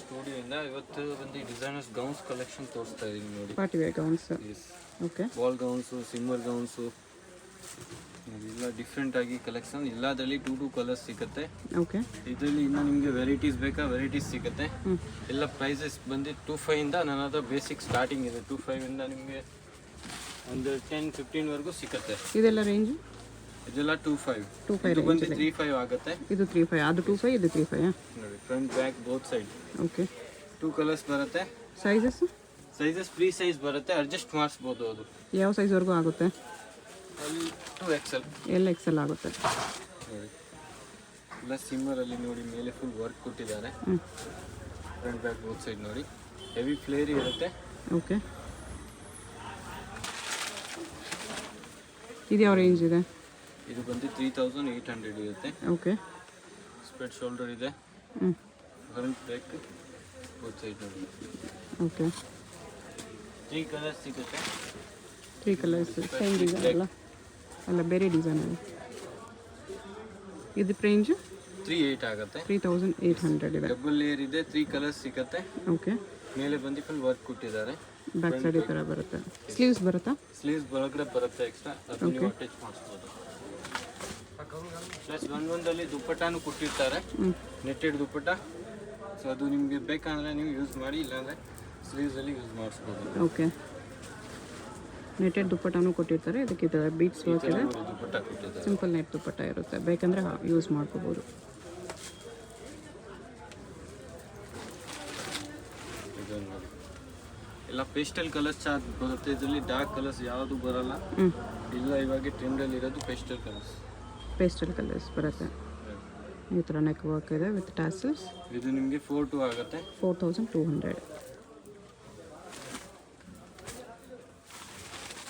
Studio ಇಂದ ಇವತ್ತು ಬಂದು ಡಿಸೈನರ್ಸ್ ಗೌನ್ಸ್ ಕಲೆಕ್ಷನ್ ತೋರಿಸ್ತಾ ಇದೀನಿ ನೋಡಿ. Party wear gowns. Okay. Ball gowns, shimmer gowns ಎಲ್ಲ ಡಿಫ್ರೆಂಟ್ ಆಗಿ ಕಲೆಕ್ಷನ್. ಎಲ್ಲದರಲ್ಲಿ 2 ಕಲರ್ಸ್ ಸಿಗುತ್ತೆ. ಓಕೆ. ಇದರಲ್ಲಿ ಇನ್ನು ನಿಮಗೆ ವೆರೈಟೀಸ್ ಬೇಕಾ ವೆರೈಟೀಸ್ ಸಿಗುತ್ತೆ. ಎಲ್ಲ ಪ್ರೈಸಸ್ ಬಂದು 25 ಇಂದ ನನ್ನ ಹತ್ರ ಬೇಸಿಕ್ ಸ್ಟಾರ್ಟಿಂಗ್ ಇದೆ. 25 ಇಂದ ನಿಮಗೆ ಒಂದು 10-15 ವರೆಗೂ ಸಿಗುತ್ತೆ. ಇದೆಲ್ಲ ರೇಂಜ್? ಇದೆಲ್ಲ 25. ಇದು ಬಂದು 35 ಆಗುತ್ತೆ. ಇದು 35, ಅದು 25, ಇದು 35 ನೋಡಿ. Front back both side. Okay. 2 colours ಬರುತ್ತೆ. ಸೈಜಸ್ ಫ್ರೀ ಸೈಜ್ ಬರುತ್ತೆ, ಅಡ್ಜಸ್ಟ್ ಮಾಡಿಸ್ಬೋದು. ಅದು ಯಾವ ಸೈಜ್ವರೆಗೂ ಆಗುತ್ತೆ? ಅಲ್ಲಿ 2XL, LXL ಆಗುತ್ತೆ ನೋಡಿ. ಎಲ್ಲ ಸಿಮ್ಮರಲ್ಲಿ ನೋಡಿ, ಮೇಲೆ ಫುಲ್ ವರ್ಕ್ ಕೊಟ್ಟಿದ್ದಾರೆ. ಫ್ರಂಟ್ ಬ್ಯಾಕ್ ಬೋತ್ ಸೈಡ್ ನೋಡಿ. ಹೆವಿ ಫ್ಲೇರ್ ಇರುತ್ತೆ. ಓಕೆ. ಇದು ಯಾವ ರೇಂಜ್ ಇದೆ? ಇದು ಬಂದು 3800 ಇರುತ್ತೆ. ಓಕೆ. ಸ್ಪ್ರೆಡ್ ಶೋಲ್ಡರ್ ಇದೆ. ಫ್ರಂಟ್ ಬ್ಯಾಕ್ ಬೋತ್ ಸೈಡ್ ನೋಡಿ. ಓಕೆ. 3 ಕಲರ್ಸ್ ಸಿಗುತ್ತೆ. 3 ಕಲರ್ಸ್ ಸೇಮ್ ಡಿಸೈನ್ ಅಲ್ಲ ಬೇರೆ ಡಿಸೈನ್ ಇದೆ. ಇದು ರೇಂಜ್ 38 ಆಗುತ್ತೆ. 3800 ಇದೆ. ಡಬಲ್ ಲೇಯರ್ ಇದೆ. 3 ಕಲರ್ಸ್ ಸಿಗುತ್ತೆ. ಓಕೆ. ಮೇಲೆ ಬಂದು ಫುಲ್ ವರ್ಕ್ ಕೊಟ್ಟಿದ್ದಾರೆ. ಬ್ಯಾಕ್ ಸೈಡ್ ಈ ಥರ ಬರುತ್ತೆ. ಸ್ಲೀವ್ಸ್ ಬರುತ್ತಾ? ಸ್ಲೀವ್ಸ್ ಒಳಗಡೆ ಬರುತ್ತೆ ಎಕ್ಸ್ಟ್ರಾ, ಅದು ನೀವು ಅಟ್ಯಾಚ್ ಮಾಡಿಸ್ಬೋದು. ಪ್ಲಸ್ ಒಂದೊಂದಲ್ಲಿ ದುಪ್ಪಟ್ಟಾನು ಕೊಟ್ಟಿರ್ತಾರೆ, ನೆಟ್ಟೆಡ್ ದುಪ್ಪಟ್ಟ. ಸೊ ಅದು ನಿಮಗೆ ಬೇಕಂದ್ರೆ ನೀವು ಯೂಸ್ ಮಾಡಿ, ಇಲ್ಲಾಂದರೆ ಸ್ಲೀವ್ಸಲ್ಲಿ ಯೂಸ್ ಮಾಡಿಸ್ಬೋದು. ಓಕೆ. ನೆಟ್ಟೆಡ್ ದುಪ್ಪಟ್ಟಾನು ಕೊಟ್ಟಿರ್ತಾರೆ. ಇದಕ್ಕೆ ಈ ಥರ ಬೀಟ್ಸ್ ವರ್ಕ್ ಇದೆ. ದುಪ್ಪಟ್ಟ ಕೊಟ್ಟಿದ್ದಾರೆ. ಸಿಂಪಲ್ ನೆಟ್ ದುಪ್ಪಟ್ಟ ಇರುತ್ತೆ, ಬೇಕಂದರೆ ಯೂಸ್ ಮಾಡ್ಕೋಬೋದು. ಇದನ್ನು ನೋಡಿ. ಎಲ್ಲ ಪೇಸ್ಟಲ್ ಕಲರ್ಸ್ ಚಾರ್ಟ್ ಬರುತ್ತೆ. ಇದರಲ್ಲಿ ಡಾರ್ಕ್ ಕಲರ್ಸ್ ಯಾವುದು ಬರಲ್ಲ. ಇಲ್ಲ, ಇವಾಗ ಟ್ರೆಂಡಲ್ಲಿ ಇರೋದು ಪೇಸ್ಟಲ್ ಕಲರ್ಸ್ ಬರುತ್ತೆ. ಈ ಥರ ನೆಕ್ ವರ್ಕ್ ಇದೆ ವಿತ್ ಟ್ಯಾಸಲ್ಸ್. ಇದು ನಿಮಗೆ 42 ಆಗುತ್ತೆ. 4200.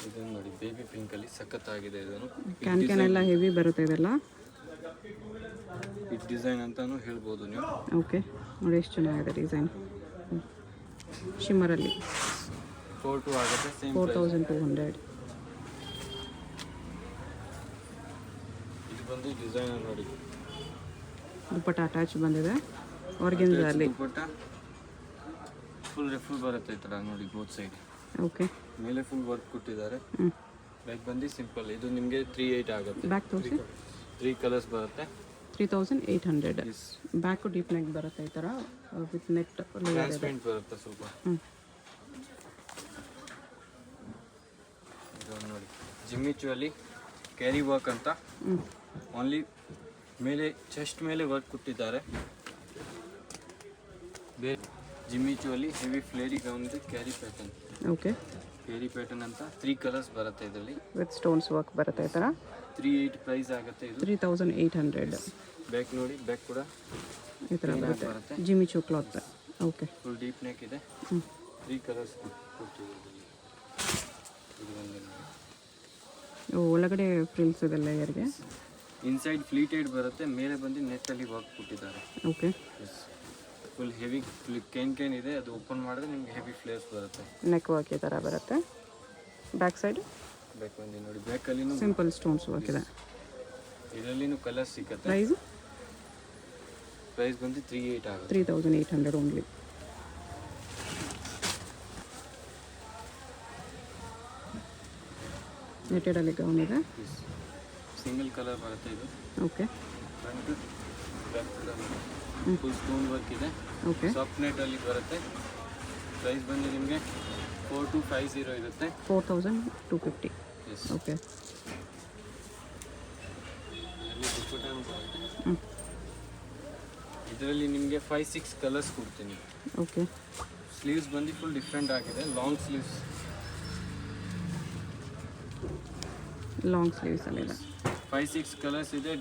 ಇದನ್ನು ನೋಡಿ, ಬೇಬಿ ಪಿಂಕಲ್ಲಿ ಸಖತ್ತಾಗಿದೆ. ಇದನ್ನು ಕ್ಯಾನ್ ಎಲ್ಲ ಹೆವಿ ಬರುತ್ತೆ ಇದೆಲ್ಲ. ಈ ಡಿಸೈನ್ ಅಂತಾನು ಹೇಳ್ಬೋದು ನೀವು. ಓಕೆ. ನೋಡಿ ಎಷ್ಟು ಚೆನ್ನಾಗಿದೆ ಡಿಸೈನ್. ಶಿಮ್ಮರಲ್ಲಿ 42 ಆಗುತ್ತೆ. ಸೇಮ್ 4200. ಇದು ಬಂದು ಡಿಸೈನ್ ನೋಡಿ. ದುಪ್ಪಟ್ಟ ಅಟ್ಯಾಚ್ ಬಂದಿದೆ. ಆರ್ಗೆನ್ಜಾದಲ್ಲಿ ದುಪ್ಪಟ್ಟ ಫುಲ್ ಬರುತ್ತೆ ಈ ಥರ ನೋಡಿ, ಬೋತ್ ಸೈಡ್. ಓಕೆ. ಮೇಲೆ ಫುಲ್ ವರ್ಕ್ ಕೊಟ್ಟಿದ್ದಾರೆ. ಬ್ಯಾಕ್ ಬಂದು ಸಿಂಪಲ್. ಇದು ನಿಮಗೆ 38 ಆಗುತ್ತೆ. ಬ್ಯಾಕ್ ತೋರಿಸಿ. 3 ಕಲರ್ಸ್ ಬರುತ್ತೆ. 3800. ಬ್ಯಾಕು ಡೀಪ್ ನೆಕ್ ಬರುತ್ತೆ ಈ ಥರ ವಿತ್ ನೆಟ್ ಟ್ರಾನ್ಸ್ಪರೆಂಟ್ ಬರುತ್ತೆ ಸ್ವಲ್ಪ. ಇದನ್ನು ನೋಡಿ, ಜಿಮ್ಮಿಚುವಲ್ಲಿ ಕ್ಯಾರಿ ವರ್ಕ್ ಅಂತ. ಓನ್ಲಿ ಮೇಲೆ ಚೆಸ್ಟ್ ಮೇಲೆ ವರ್ಕ್ ಕೊಟ್ಟಿದ್ದಾರೆ. ಬೇರೆ ಜಿಮ್ಮಿಚುವಲ್ಲಿ ಹೆವಿ ಫ್ಲೇರಿ ಗೌನ್ದು ಕ್ಯಾರಿ ಪ್ಯಾಟರ್ನ್. ಓಕೆ. ಕ್ಯಾರಿ ಪ್ಯಾಟರ್ನ್ ಅಂತ 3 ಕಲರ್ಸ್ ಬರುತ್ತೆ ಇದರಲ್ಲಿ. ವಿತ್ ಸ್ಟೋನ್ಸ್ ವರ್ಕ್ ಬರುತ್ತೆ ಈ ಥರ. 38 ಪ್ರೈಸ್ ಆಗುತ್ತೆ ಇದು. 3800. ಬ್ಯಾಕ್ ನೋಡಿ, ಬ್ಯಾಕ್ ಕೂಡ ಈ ಥರ ಬರುತ್ತೆ. Jimmy Choo cloth. Okay. Full deep neck ಇದೆ. 3 ಕಲರ್ಸ್ ಕೊಟ್ಟಿದ್ದಾರೆ. ಒಳಗಡೆ ಫ್ರಿಲ್ಸ್ ಇದೆ ಲೇಯರ್ಗೆ. ಇನ್ಸೈಡ್ ಫ್ಲೀಟೆಡ್ ಬರುತ್ತೆ. ಮೇಲೆ ಬಂದು ನೆಟ್ಟಲ್ಲಿ ವರ್ಕ್ ಕೊಟ್ಟಿದ್ದಾರೆ. ಓಕೆ. ಫುಲ್ ಹೆವಿ ಕೇನ್ ಇದೆ. ಅದು ಓಪನ್ ಮಾಡಿದ್ರೆ ನಿಮಗೆ ಹೆವಿ ಫ್ಲೇರ್ಸ್ ಬರುತ್ತೆ. ನೆಕ್ ವರ್ಕ್ ಈ ಥರ ಬರುತ್ತೆ. ಬ್ಯಾಕ್ ಸೈಡ್ ಬ್ಯಾಕ್ ಬಂದು ನೋಡಿ, ಬ್ಯಾಕಲ್ಲಿನೂ ಸಿಂಪಲ್ ಸ್ಟೋನ್ಸ್ ವರ್ಕ್ ಇದೆ. ಇದರಲ್ಲಿನೂ ಕಲರ್ ಸಿಗುತ್ತೆ. ಪ್ರೈಸ್ ಬಂದು 38 ಆಗುತ್ತೆ. 3800 ಓನ್ಲಿ. ನೆಟೆಡಲ್ಲಿ ಗೌನ್ ಇದೆ. ಸಿಂಗಲ್ ಕಲರ್ ಬರುತ್ತೆ ಇದು. Okay. Front back full stone work ಇದೆ. ಓಕೆ. ಸಾಫ್ಟ್ ನೆಟ್ಟಲ್ಲಿ ಬರುತ್ತೆ. ಪ್ರೈಸ್ ಬಂದು ನಿಮಗೆ 4250 ಇರುತ್ತೆ. 4250. ಓಕೆ. ಇದರಲ್ಲಿ ನಿಮಗೆ 5-6 ಕಲರ್ಸ್ ಕೊಡ್ತೀನಿ. ಓಕೆ. ಸ್ಲೀವ್ಸ್ ಬಂದು ಫುಲ್ ಡಿಫ್ರೆಂಟ್ ಆಗಿದೆ. ಲಾಂಗ್ ಸ್ಲೀವ್ಸ್ ಅಲ್ಲಿದೆ. 5-6 ಕಲರ್ಸ್ ಇದೆ.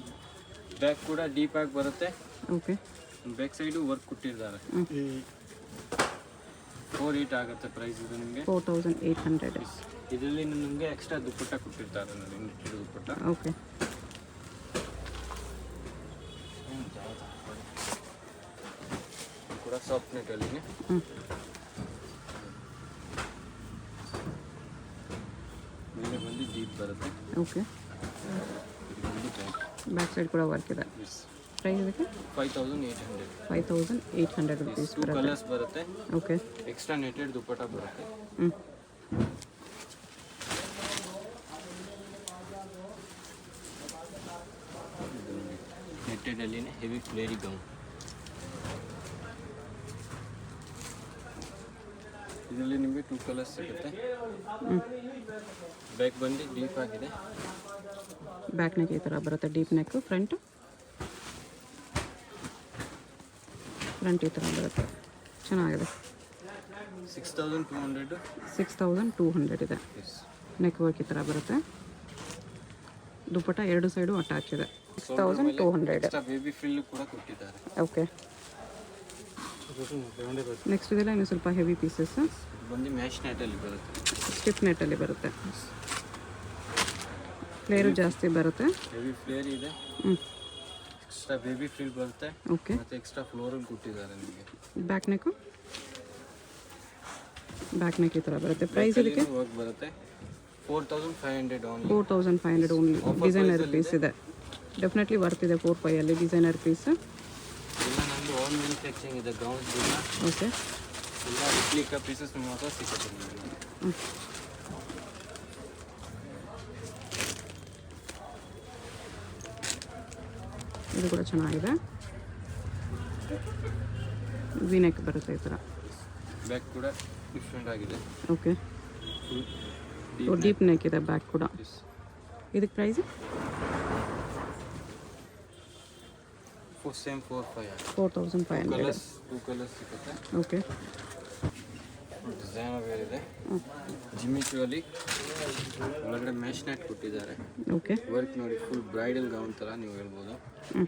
ಬ್ಯಾಕ್ ಕೂಡ ಡೀಪ್ ಆಗಿ ಬರುತ್ತೆ. ಓಕೆ. ಬ್ಯಾಕ್ ಸೈಡು ವರ್ಕ್ ಕೊಟ್ಟಿದ್ದಾರೆ. 48 ಆಗುತ್ತೆ ಪ್ರೈಸ್ ಇದು ನಿಮಗೆ. 4800. ಇದರಲ್ಲಿ ನಿಮಗೆ ಎಕ್ಸ್ಟ್ರಾ ದುಪ್ಪಟ್ಟ ಕೊಟ್ಟಿರ್ತಾರೆ ನೋಡಿ, ನೆಟ್ಟೆಡ್ ದುಪ್ಪಟ್ಟ. ಓಕೆ. ಕೂಡ ಸಾಫ್ಟ್ ನೆಟ್ಟಲ್ಲಿ. ಮೇಲೆ ಬಂದು ಡೀಪ್ ಬರುತ್ತೆ. ಓಕೆ. ಬ್ಯಾಕ್ ಸೈಡ್ ಕೂಡ ವರ್ಕ್ ಇದೆ. ಪ್ರೈಸ್ ಇದಕ್ಕೆ 5800. 5800 ರುಪೀಸ್ ಟೂ ಬರುತ್ತೆ. ಕಲರ್ಸ್ ಬರುತ್ತೆ. ಓಕೆ. ಎಕ್ಸ್ಟ್ರಾ ನೆಟೆಡ್ ದುಪ್ಪಟ್ಟ ಬರುತ್ತೆ. ಹ್ಞೂ. ನೆಟೆಡ್ ಅಲ್ಲಿನೇ ಹೆವಿ ಫ್ಲೇರಿ ಗೌನ್. ಇದರಲ್ಲಿ ನಿಮಗೆ ಟೂ ಕಲರ್ಸ್ ಸಿಗುತ್ತೆ. ಬ್ಯಾಕ್ ಬಂದು ಡೀಪ್ ಆಗಿದೆ. ಬ್ಯಾಕ್ ನೆಕ್ ಈ ಥರ ಬರುತ್ತೆ, ಡೀಪ್ ನೆಕ್. ಫ್ರಂಟ್ ಈ ಥರ ಬರುತ್ತೆ, ಚೆನ್ನಾಗಿದೆ. 6200. 6200 ಇದೆ. ನೆಕ್ ವರ್ಕ್ ಈ ಥರ ಬರುತ್ತೆ. ದುಪ್ಪಟ್ಟ ಎರಡು ಸೈಡು ಅಟ್ಯಾಚ್ ಇದೆ. 6200. ಎಕ್ಸ್ಟ್ರಾ ಬೇಬಿ ಫ್ರಿಲ್ ಕೂಡ ಕೊಟ್ಟಿದ್ದಾರೆ. ಓಕೆ. ನೆಕ್ಸ್ಟ್ ಇದೆಲ್ಲ ಇನ್ನು ಸ್ವಲ್ಪ ಹೆವಿ ಪೀಸಸ್. ಬಂದು ಮ್ಯಾಶ್ ನೆಟ್ಟಲ್ಲಿ ಬರುತ್ತೆ, ಸ್ಟಿಫ್ ನೆಟ್ಟಲ್ಲಿ ಬರುತ್ತೆ. ಫ್ಲೇರು ಜಾಸ್ತಿ ಬರುತ್ತೆ. ಹೆವಿ ಫ್ಲೇರ್ ಇದೆ. ಹ್ಞೂ. ಎಕ್ಸ್ಟ್ರಾ ಬೇಬಿ ಫ್ರಿಲ್ ಬರುತ್ತೆ. ಓಕೆ. ಮತ್ತೆ ಎಕ್ಸ್ಟ್ರಾ ಫ್ಲೋರಲ್ ಕೊಟ್ಟಿದ್ದಾರೆ ನಿಮಗೆ. ಬ್ಯಾಕ್ ನೆಕ್ ಈ ಥರ ಬರುತ್ತೆ. ಪ್ರೈಸ್ ಇದಕ್ಕೆ ವರ್ಕ್ ಬರುತ್ತೆ. 4500 ಓನ್ಲಿ. 4500 ಓನ್ಲಿ. ಡಿಸೈನರ್ ಪೀಸ್ ಇದೆ, ಡೆಫಿನೆಟ್ಲಿ ವರ್ತ್ ಇದೆ. 45 ಅಲ್ಲಿ ಡಿಸೈನರ್ ಪೀಸ್. ಇಲ್ಲ ನಮ್ಮದು ಓನ್ ಮ್ಯಾನುಫ್ಯಾಕ್ಚರಿಂಗ್ ಇದೆ ಗೌನ್ಸ್. ಓಕೆ. ಎಲ್ಲ ರಿಪ್ಲಿಕಾ ಪೀಸಸ್ ನಿಮ್ಮ ಹತ್ರ ಸಿಗುತ್ತೆ ನಿಮಗೆ. ಇದು ಕೂಡ ಚೆನ್ನಾಗಿದೆ. ವಿ ನೆಕ್ ಬರುತ್ತೆ ಈ ಥರ. ಬ್ಯಾಕ್ ಕೂಡ ಡಿಫ್ರೆಂಟ್ ಆಗಿದೆ. ಓಕೆ. ಡೀಪ್ ನೆಕ್ ಇದೆ ಬ್ಯಾಕ್ ಕೂಡ. ಇದಕ್ಕೆ ಪ್ರೈಸ್ ಸೇಮ್ 4500. ಟೂ ಕಲರ್ಸ್ ಸಿಗುತ್ತೆ. ಓಕೆ. ಡಿಸೈನ್ ಬೇರೆ ಇದೆ. ಜಿಮಿಚುವಲ್ಲಿ ಒಳಗಡೆ ಮ್ಯಾಶ್ ನೆಟ್ ಕೊಟ್ಟಿದ್ದಾರೆ. ಓಕೆ. ವರ್ಕ್ ನೋಡಿ, ಫುಲ್ ಬ್ರೈಡಲ್ ಗೌನ್ ಥರ ನೀವು ಹೇಳ್ಬೋದು.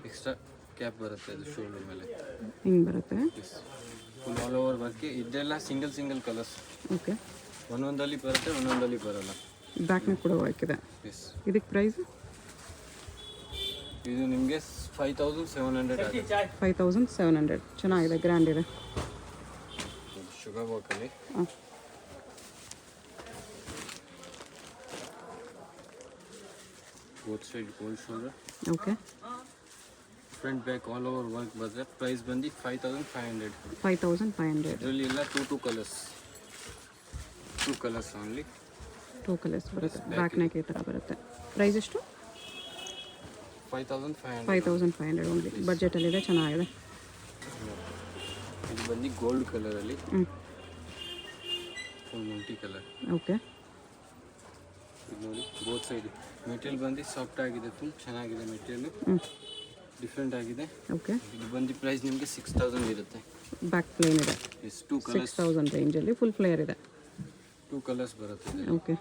ಎಕ್ಸ್ಟ್ರಾ ಕ್ಯಾಪ್ ಬರುತ್ತೆ ಅದು ಶೋಲ್ಡರ್ ಮೇಲೆ. ಹಿಂಗೆ ಬರುತ್ತೆ. Full all over work. ಇದೆಲ್ಲ ಸಿಂಗಲ್ ಕಲರ್ಸ್. ಓಕೆ. ಒಂದೊಂದಲ್ಲಿ ಬರುತ್ತೆ, ಒಂದೊಂದಲ್ಲಿ ಬರಲ್ಲ. ಬ್ಯಾಕ್ ನೆಕ್ ಕೂಡ ವರ್ಕ್ ಇದೆ. ಎಸ್. ಇದಕ್ಕೆ ಪ್ರೈಸ್ ಇದು ನಿಮಗೆ 5700 ಆಗುತ್ತೆ. 5700. ಚೆನ್ನಾಗಿದೆ, ಗ್ರ್ಯಾಂಡ್ ಇದೆ. ಶುಗರ್ ವರ್ಕಲ್ಲಿ. ಹಾಂ. Both side gold shoulder. Okay. Front back all over work ಬರುತ್ತೆ. ಪ್ರೈಸ್ ಬಂದು 5500. 5500. ಇದರಲ್ಲಿ ಎಲ್ಲ ಟೂ ಕಲರ್ಸ್ ಓನ್ಲಿ. 2 ಕಲರ್ಸ್ ಬರುತ್ತೆ. ಬ್ಯಾಕ್ ನೆಕ್ ಈ ಥರ ಬರುತ್ತೆ. ಪ್ರೈಸ್ ಎಷ್ಟು? 5500 ಓನ್ಲಿ. ಬಜೆಟಲ್ಲಿದೆ, ಚೆನ್ನಾಗಿದೆ. ಇದು ಬಂದು ಗೋಲ್ಡ್ ಕಲರಲ್ಲಿ. Full multi colour. ಓಕೆ. ಇದು ನೋಡಿ, ಬೋತ್ ಸೈಡ್ ಮೆಟೀರಿಯಲ್ ಬಂದು ಸಾಫ್ಟ್ ಆಗಿದೆ, ಫುಲ್ ಚೆನ್ನಾಗಿದೆ ಮೆಟೀರಿಯಲ್. ಡಿಫ್ರೆಂಟ್ ಆಗಿದೆ. ಓಕೆ. ಇದು ಬಂದು ಪ್ರೈಸ್ ನಿಮಗೆ 6000 ಇರುತ್ತೆ. ಬ್ಯಾಕ್ ಪ್ಲೇನ್ ಇದೆ. ಎಸ್. 2 ಕಲರ್ಸ್. 6000 ರೇಂಜಲ್ಲಿ ಫುಲ್ ಫ್ಲೇಯರ್ ಇದೆ. 2 ಕಲರ್ಸ್ ಬರುತ್ತೆ. ಓಕೆ.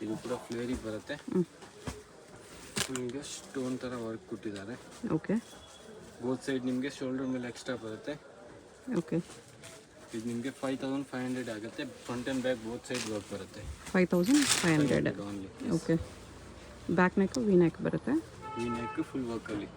ಇದು ಕೂಡ ಫ್ಲೇರಿಗೆ ಬರುತ್ತೆ. ಫುಲ್ ನಿಮಗೆ ಸ್ಟೋನ್ ಥರ ವರ್ಕ್ ಕೊಟ್ಟಿದ್ದಾರೆ. ಓಕೆ. ಬೋತ್ ಸೈಡ್ ನಿಮಗೆ ಶೋಲ್ಡರ್ ಮೇಲೆ ಎಕ್ಸ್ಟ್ರಾ ಬರುತ್ತೆ. ಓಕೆ. ಇದು ನಿಮಗೆ 5500 ಆಗುತ್ತೆ. Front and back both side work ಬರುತ್ತೆ. 5500 only. Okay. Back neck V neck ಬರುತ್ತೆ. ಈ ನೆಕ್ ಫುಲ್ ವರ್ಕಲ್ಲಿ.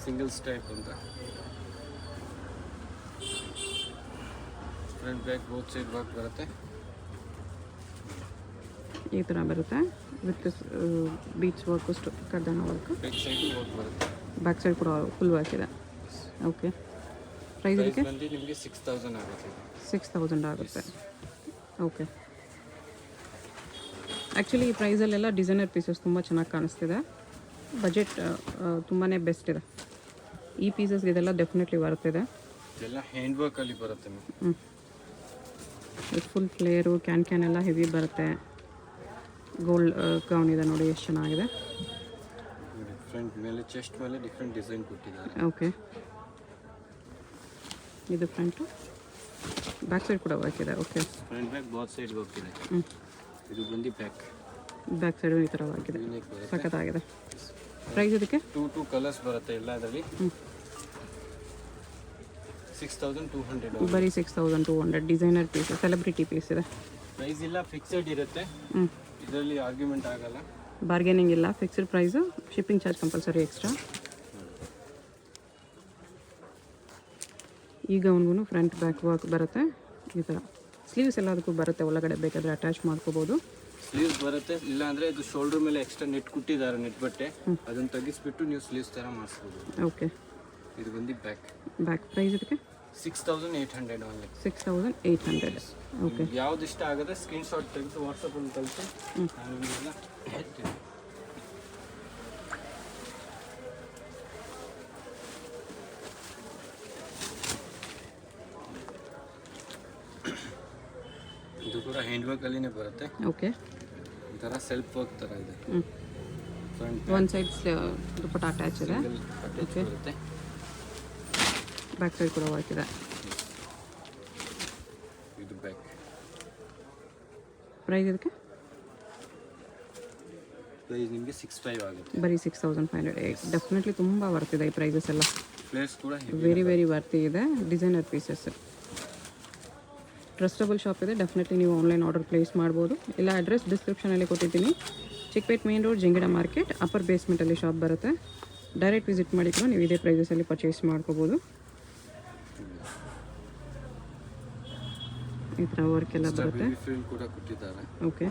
ಸಿಂಗಲ್ ಸ್ಟೈಪ್ ಅಂತ. Front back both side work ಬರುತ್ತೆ. ಈ ಥರ ಬರುತ್ತೆ ವಿತ್ ಬೀಚ್ ವರ್ಕು, ಕರ್ದಾನ ವರ್ಕು. ಬ್ಯಾಕ್ ಸೈಡ್ ವರ್ಕ್ ಬರುತ್ತೆ. ಬ್ಯಾಕ್ ಸೈಡ್ ಕೂಡ ಫುಲ್ ವರ್ಕ್ ಇದೆ. ಓಕೆ. ಪ್ರೈಸ್ ಇದಕ್ಕೆ ಬಂದು ನಿಮಗೆ 6000 ಆಗುತ್ತೆ. 6000 ಆಗುತ್ತೆ. ಓಕೆ. ಆ್ಯಕ್ಚುಲಿ ಈ ಪ್ರೈಸಲ್ಲೆಲ್ಲ ಡಿಸೈನರ್ ಪೀಸಸ್ ತುಂಬ ಚೆನ್ನಾಗಿ ಕಾಣಿಸ್ತಿದೆ. ಬಜೆಟ್ ತುಂಬಾ ಬೆಸ್ಟ್ ಇದೆ. ಈ ಪೀಸಸ್ಗೆ ಇದೆಲ್ಲ ಡೆಫಿನೆಟ್ಲಿ ಬರುತ್ತಿದೆ. ಇದೆಲ್ಲ ಹ್ಯಾಂಡ್ ವರ್ಕಲ್ಲಿ ಬರುತ್ತೆ. ಫುಲ್ ಫ್ಲೇರು ಕ್ಯಾನ್ ಎಲ್ಲ ಹೆವಿ ಬರುತ್ತೆ. ಗೋಲ್ಡ್ ಗೌನ್ ಇದೆ ನೋಡಿ, ಎಷ್ಟು ಚೆನ್ನಾಗಿದೆ. ಫ್ರಂಟ್ ಮೇಲೆ ಚೆಸ್ಟ್ ಮೇಲೆ ಡಿಫ್ರೆಂಟ್ ಡಿಸೈನ್ ಕೊಟ್ಟಿದ್ದಾರೆ. ಓಕೆ. ಇದು ಫ್ರಂಟು, ಬ್ಯಾಕ್ ಸೈಡ್ ಕೂಡ ವರ್ಕ್ ಇದೆ. Okay. Front back both side work ಇದೆ. ಇದು ಬಂದು ಬ್ಯಾಕ್ ಸೈಡು ಈ ಥರ ವರ್ಕ್ ಇದೆ, ಸಖತ್ತಾಗಿದೆ. ಪ್ರೈಸ್ ಇದಕ್ಕೆ ಟೂ ಕಲರ್ಸ್ ಬರುತ್ತೆ ಎಲ್ಲ ಅದರಲ್ಲಿ. 6200 ಬರೀ 6200 ಡಿಸೈನರ್ ಪೀಸ್, ಸೆಲೆಬ್ರಿಟಿ ಪೀಸ್ ಇದೆ. ಪ್ರೈಸ್ ಇಲ್ಲ, ಫಿಕ್ಸೆಡ್ ಇರುತ್ತೆ. ಇದರಲ್ಲಿ ಆರ್ಗ್ಯುಮೆಂಟ್ ಆಗಲ್ಲ, ಬಾರ್ಗೇನಿಂಗ್ ಇಲ್ಲ, fixed price. Shipping charge compulsory extra. ಈಗ ಅವನಿಗೂ ಫ್ರಂಟ್ ಬ್ಯಾಕ್ ವರ್ಕ್ ಬರುತ್ತೆ ಈ ಥರ. ಸ್ಲೀವ್ಸ್ ಎಲ್ಲದಕ್ಕೂ ಬರುತ್ತೆ, ಒಳಗಡೆ ಬೇಕಾದರೆ ಅಟ್ಯಾಚ್ ಮಾಡ್ಕೋಬೋದು. ಸ್ಲೀವ್ಸ್ ಬರುತ್ತೆ, ಇಲ್ಲಾಂದರೆ ಇದು ಶೋಲ್ಡರ್ ಮೇಲೆ ಎಕ್ಸ್ಟ್ರಾ ನೆಟ್ ಕೊಟ್ಟಿದ್ದಾರೆ, ನೆಟ್ ಬಟ್ಟೆ, ಅದನ್ನು ತೆಗಿಸ್ಬಿಟ್ಟು ನೀವು ಸ್ಲೀವ್ಸ್ ಥರ ಮಾಡಿಸ್ಬೋದು. ಓಕೆ. ಇದು ಬಂದು ಬ್ಯಾಕ್ ಪ್ರೈಸ್ ಇದಕ್ಕೆ 6800 ಓನ್ಲಿ. 6800. ಓಕೆ. ಯಾವ್ದು ಇಷ್ಟ ಆಗುತ್ತೆ ಸ್ಕ್ರೀನ್ಶಾಟ್ ತೆಗೆದು ವಾಟ್ಸಪ್ಪಲ್ಲಿ ಕಳಿಸಿ, ನಾನು ನಿಮಗೆಲ್ಲ ಹೇಳ್ತೀನಿ. ಇದು ಕೂಡ ಹ್ಯಾಂಡ್ ವರ್ಕಲ್ಲಿನೇ ಬರುತ್ತೆ. ಓಕೆ. ಈ ಥರ ಸೆಲ್ಫ್ ವರ್ಕ್ ಥರ ಇದೆ. ಫ್ರಂಟ್ ಒನ್ ಸೈಡ್ ದುಪ್ಪಟ್ಟ ಅಟ್ಯಾಚ್ ಇದೆ. ಅಟ್ಯಾಚ್ ಬರುತ್ತೆ. ಬ್ಯಾಕ್ ಸೈಡ್ ಕೂಡ ವರ್ಕ್ ಇದೆ. ಇದು ಬ್ಯಾಕ್. ಪ್ರೈಸ್ ಇದಕ್ಕೆ ಪ್ರೈಸ್ ನಿಮಗೆ 65 ಆಗುತ್ತೆ. ಬರೀ 6500. ಡೆಫಿನೆಟ್ಲಿ ತುಂಬ ವರ್ತಿದೆ ಈ ಪ್ರೈಸಸ್ ಎಲ್ಲ. ಪ್ಲೇಸ್ ಕೂಡ ವೆರಿ ವರ್ತಿ ಇದೆ. ಡಿಸೈನರ್ ಪೀಸಸ್, ಟ್ರಸ್ಟಬಲ್ ಶಾಪ್ ಇದೆ. ಡೆಫಿನೆಟ್ಲಿ ನೀವು ಆನ್ಲೈನ್ ಆರ್ಡರ್ ಪ್ಲೇಸ್ ಮಾಡ್ಬೋದು. ಇಲ್ಲ ಅಡ್ರೆಸ್ ಡಿಸ್ಕ್ರಿಪ್ಷನಲ್ಲಿ ಕೊಟ್ಟಿದ್ದೀನಿ. ಚಿಕ್ಕಪೇಟ್ ಮೇನ್ ರೋಡ್, ಜಿಂಗಡ ಮಾರ್ಕೆಟ್, ಅಪ್ಪರ್ ಬೇಸ್ಮೆಂಟಲ್ಲಿ ಶಾಪ್ ಬರುತ್ತೆ. ಡೈರೆಕ್ಟ್ ವಿಸಿಟ್ ಮಾಡಿ ಕೂಡ ನೀವು ಇದೇ ಪ್ರೈಸಸಲ್ಲಿ ಪರ್ಚೇಸ್ ಮಾಡ್ಕೋಬೋದು. ಈ ಥರ ವರ್ಕ್ ಎಲ್ಲ ಬರುತ್ತೆ. ಫೀಲ್ ಕೂಡ ಕೊಟ್ಟಿದ್ದಾರೆ. ಓಕೆ.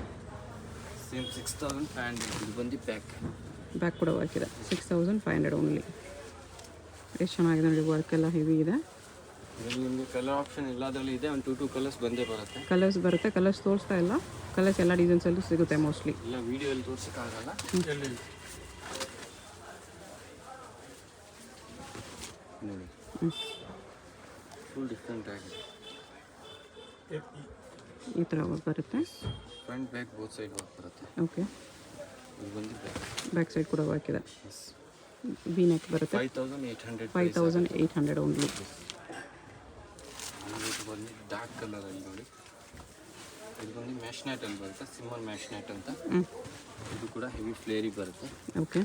ಸೇಮ್ 6500. ಇದು ಬಂದು ಬ್ಯಾಕ್ ಕೂಡ ವರ್ಕ್ ಇದೆ. 6500 ಓನ್ಲಿ. ಎಷ್ಟು ಚೆನ್ನಾಗಿದೆ ನೋಡಿ, ವರ್ಕ್ ಎಲ್ಲ ಹೆವಿ ಇದೆ. ನಿಮಗೆ ಕಲರ್ ಆಪ್ಷನ್ ಎಲ್ಲದರಲ್ಲಿ ಇದೆ. ಒಂದು 2 ಕಲರ್ಸ್ ಬಂದೇ ಬರುತ್ತೆ. ಕಲರ್ಸ್ ಬರುತ್ತೆ. ಕಲರ್ಸ್ ತೋರಿಸ್ತಾ ಇಲ್ಲ, ಕಲರ್ಸ್ ಎಲ್ಲ ಡಿಸೈನ್ಸಲ್ಲೂ ಸಿಗುತ್ತೆ ಮೋಸ್ಟ್ಲಿ. ಇಲ್ಲ ವಿಡಿಯೋಲ್ಲಿ ತೋರ್ಸೋಕ್ಕಾಗಲ್ಲ. ನೋಡಿ, ಫುಲ್ ಡಿಫ್ರೆಂಟ್ ಆಗಿದೆ. ಈ ಥರ ವರ್ಕ್ ಬರುತ್ತೆ. Front back both side work ಬರುತ್ತೆ. ಓಕೆ. ಇದು ಬಂದು ಬ್ಯಾಕ್ ಸೈಡ್ ಕೂಡ ವರ್ಕ್ ಇದೆ. ವಿ ನೆಕ್ ಬರುತ್ತೆ. 5800 ಓನ್ಲಿ. ಇದು ಬಂದು ಡಾರ್ಕ್ ಕಲರಲ್ಲಿ ನೋಡಿ. ಇದು ಬಂದು ಮ್ಯಾಶ್ ನೈಟಲ್ಲಿ ಬರುತ್ತೆ, ಸಿಮ್ಮರ್ ಮ್ಯಾಶ್ ನೈಟ್ ಅಂತ. ಇದು ಕೂಡ ಹೆವಿ ಫ್ಲೇರಿ ಬರುತ್ತೆ. ಓಕೆ.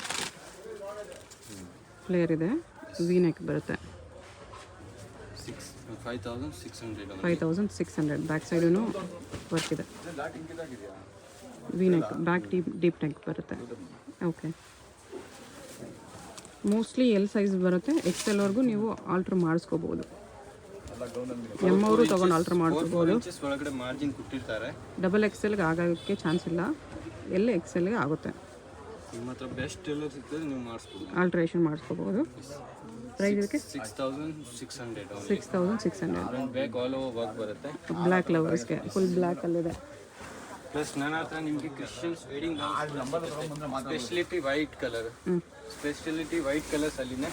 ಫ್ಲೇರ್ ಇದೆ. ವಿ ನೆಕ್ ಬರುತ್ತೆ. 5600. ಬ್ಯಾಕ್ ಸೈಡೂ ವರ್ಕ್ ಇದೆ. V neck, back deep neck ಬರುತ್ತೆ. ಓಕೆ. ಮೋಸ್ಟ್ಲಿ ಎಲ್ ಸೈಜ್ ಬರುತ್ತೆ. XL ನೀವು ಆಲ್ಟ್ರ್ ಮಾಡಿಸ್ಕೋಬೋದು. ಎಮ್ ಅವರು ತೊಗೊಂಡು ಆಲ್ಟ್ರ್ ಮಾಡ್ಕೋಬೋದು. ಒಳಗಡೆ ಮಾರ್ಜಿನ್ ಕೊಟ್ಟಿರ್ತಾರೆ. ಡಬಲ್ XLಗೆ ಆಗೋಕ್ಕೆ ಚಾನ್ಸ್ ಇಲ್ಲ, XLಗೆ ಆಗುತ್ತೆ. ನಿಮ್ಮ ಹತ್ರ ಬೆಸ್ಟ್ ಎಲ್ಲ ಸಿಗ್ತದೆ, ನೀವು ಮಾಡಿಸ್ಬೋದು, ಆಲ್ಟ್ರೇಷನ್ ಮಾಡಿಸ್ಕೋಬೋದು. ಪ್ರೈಸ್ ಇದಕ್ಕೆ 6600. 6600. Front back all over work ಬರುತ್ತೆ. ಬ್ಲ್ಯಾಕ್ ಲವರ್ಸ್ಗೆ ಫುಲ್ ಬ್ಲ್ಯಾಕ್ ಅಲ್ಲಿದೆ. ಪ್ಲಸ್ ನನ್ನ ಹತ್ರ ನಿಮಗೆ Christians wedding speciality white colour. Speciality white colours ಅಲ್ಲಿನೇ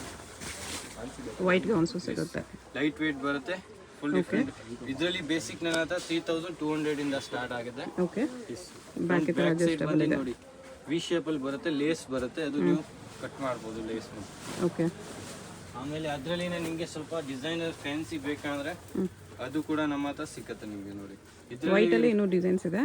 ವೈಟ್ ಗೌನ್ಸು ಸಿಗುತ್ತೆ. ಲೈಟ್ ವೇಟ್ ಬರುತ್ತೆ, ಫುಲ್ ಡಿಫ್ರೆಂಟ್. ಇದರಲ್ಲಿ ಬೇಸಿಕ್ ನನ್ನ ಹತ್ರ 3200 ಇಂದ ಸ್ಟಾರ್ಟ್ ಆಗಿದೆ. ಓಕೆ. ಬ್ಯಾಕ್ ಸೈಡ್ ನೋಡಿ ವಿ ಶೇಪಲ್ಲಿ ಬರುತ್ತೆ, ಲೇಸ್ ಬರುತ್ತೆ, ಅದು ನೀವು ಕಟ್ ಮಾಡ್ಬೋದು ಲೇಸ್. ಓಕೆ. ಆಮೇಲೆ ಅದರಲ್ಲಿನೇ ನಿಮಗೆ ಸ್ವಲ್ಪ ಡಿಸೈನರ್ ಫ್ಯಾನ್ಸಿ ಬೇಕಂದ್ರೆ ಅದು ಕೂಡ ನಮ್ಮ ಹತ್ರ ಸಿಕ್ಕತ್ತೆ ನಿಮಗೆ. ನೋಡಿ ವೈಟ್ ಅಲ್ಲಿ ಇನ್ನೂ ಡಿಸೈನ್ಸ್ ಇದೆ.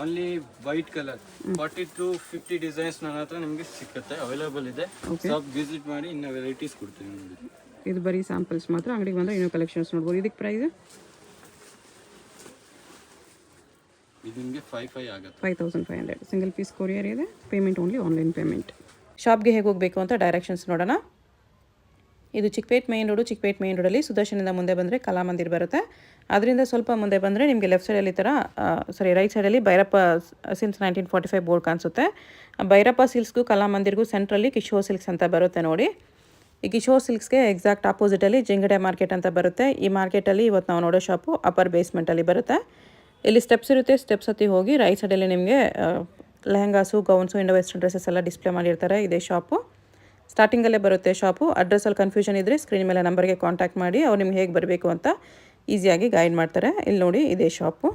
Only white colour 40 to 50 designs ನನ್ನ ಹತ್ರ ನಿಮಗೆ ಸಿಕ್ಕತ್ತೆ, ಅವೈಲೇಬಲ್ ಇದೆ. ಶಾಪ್ ವಿಸಿಟ್ ಮಾಡಿ ಇನ್ನು ವೆರೈಟೀಸ್ ಕೊಡ್ತೀನಿ ನೋಡಿ. ಇದು ಬರೀ ಸ್ಯಾಂಪಲ್ಸ್ ಮಾತ್ರ, ಅಂಗಡಿಗೆ ಬಂದರೆ ಇನ್ನೂ ಕಲೆಕ್ಷನ್ಸ್ ನೋಡ್ಬೋದು. ಇದಕ್ಕೆ ಪ್ರೈಸ್ ಇದು ನಿಮಗೆ 5500 ಆಗುತ್ತೆ. 5500. ಸಿಂಗಲ್ ಪೀಸ್ ಕೊರಿಯರ್ ಇದೆ. Payment only online payment. ಶಾಪ್ಗೆ ಹೇಗೆ ಹೋಗಬೇಕು ಅಂತ ಡೈರೆಕ್ಷನ್ಸ್ ನೋಡೋಣ. ಇದು ಚಿಕ್ಕಪೇಟ್ ಮೇನ್ ರೋಡಲ್ಲಿ ಸುದರ್ಶನಿಂದ ಮುಂದೆ ಬಂದರೆ ಕಲಾಮಂದಿರ್ ಬರುತ್ತೆ. ಅದರಿಂದ ಸ್ವಲ್ಪ ಮುಂದೆ ಬಂದರೆ ನಿಮಗೆ ಲೆಫ್ಟ್ ಸೈಡಲ್ಲಿ ರೈಟ್ ಸೈಡಲ್ಲಿ ಭೈರಪ್ಪ ಸಿಲ್ಕ್ಸ್ 1945 ಬೋರ್ಡ್ ಕಾಣಿಸುತ್ತೆ. ಭೈರಪ್ಪ ಸಿಲ್ಕ್ಸ್ಗೂ ಕಲಾಮಂದಿರ್ಗೂ ಸೆಂಟ್ರಲ್ಲಿ ಕಿಶೋರ್ ಸಿಲ್ಕ್ಸ್ ಅಂತ ಬರುತ್ತೆ ನೋಡಿ. ಈ ಕಿಶೋರ್ ಸಿಲ್ಕ್ಸ್ಗೆ ಎಕ್ಸಾಕ್ಟ್ ಆಪೋಸಿಟಲ್ಲಿ ಜಿಂಗಡೆ ಮಾರ್ಕೆಟ್ ಅಂತ ಬರುತ್ತೆ. ಈ ಮಾರ್ಕೆಟಲ್ಲಿ ಇವತ್ತು ನಾವು ನೋಡೋ ಶಾಪು ಅಪ್ಪರ್ ಬೇಸ್ಮೆಂಟಲ್ಲಿ ಬರುತ್ತೆ. ಇಲ್ಲಿ ಸ್ಟೆಪ್ಸ್ ಇರುತ್ತೆ. ಸ್ಟೆಪ್ಸ್ ಹತ್ತಿ ಹೋಗಿ ರೈಟ್ ಸೈಡಲ್ಲಿ ನಿಮಗೆ lehengas, gowns, Indo western dresses ಎಲ್ಲ ಡಿಸ್ಪ್ಲೇ ಮಾಡಿರ್ತಾರೆ. ಇದೇ ಶಾಪು ಸ್ಟಾರ್ಟಿಂಗಲ್ಲೇ ಬರುತ್ತೆ ಶಾಪು. ಅಡ್ರೆಸ್ಸಲ್ಲಿ ಕನ್ಫ್ಯೂಷನ್ ಇದ್ದರೆ ಸ್ಕ್ರೀನ್ ಮೇಲೆ ನಂಬರ್ಗೆ ಕಾಂಟ್ಯಾಕ್ಟ್ ಮಾಡಿ ಅವ್ರು ನಿಮ್ಗೆ ಹೇಗೆ ಬರಬೇಕು ಅಂತ ಈಸಿಯಾಗಿ ಗೈಡ್ ಮಾಡ್ತಾರೆ. ಇಲ್ಲಿ ನೋಡಿ ಇದೇ ಶಾಪು.